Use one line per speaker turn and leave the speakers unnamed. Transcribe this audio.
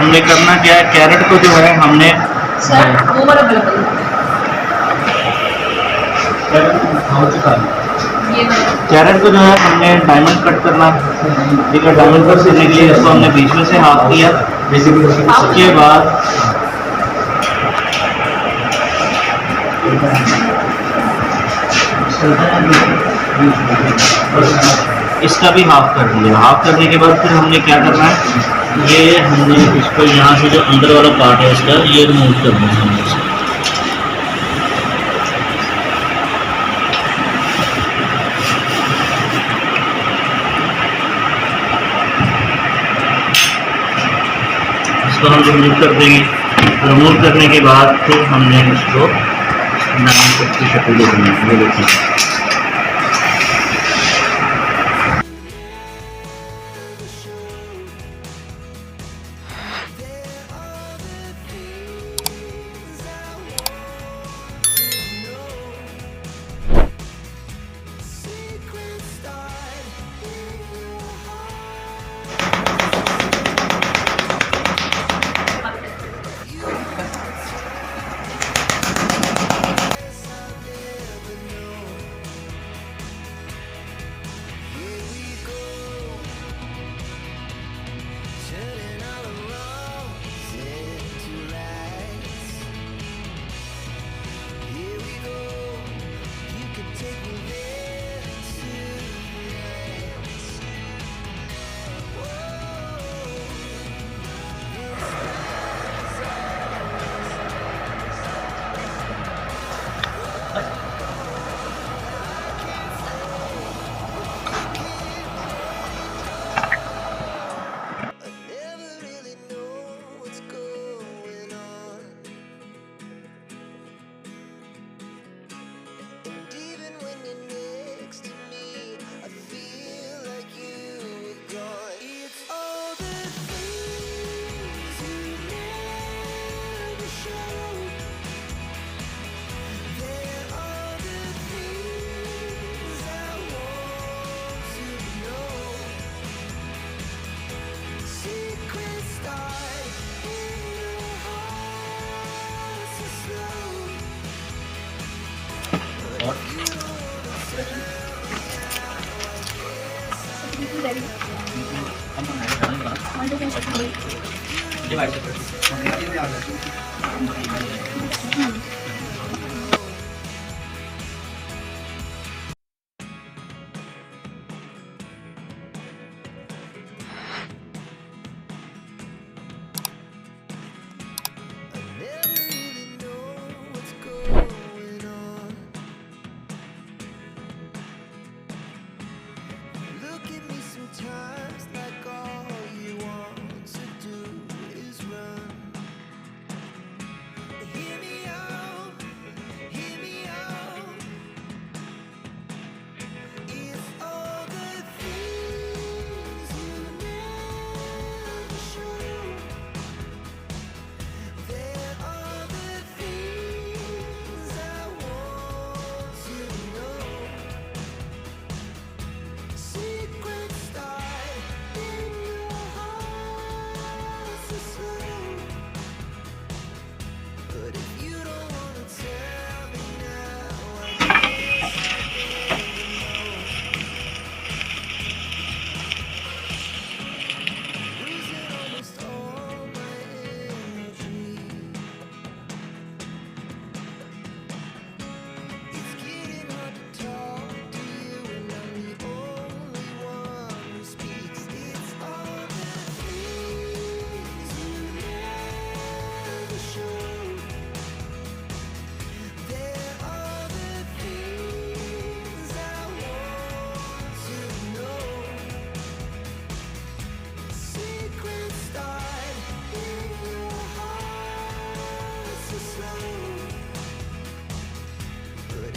हमने करना क्या है, कैरेट को जो है हमने कैरेट को जो है हमने डायमंड कट करना है। ठीक है, डायमंड कट करने के लिए इसको हमने बीच में से हाफ किया। उसके बाद इसका भी हाफ कर दिया। हाफ करने के बाद फिर हमने क्या करना है, ये हमने इसको यहाँ से जो अंदर वाला पार्ट है इसका ये रिमूव करना है हमने इसको। इसको हम रिमूव कर देंगे। रिमूव करने के बाद फिर हमने इसको डायमंड कट की शक्ल दे देनी है। ये देखिए
Device.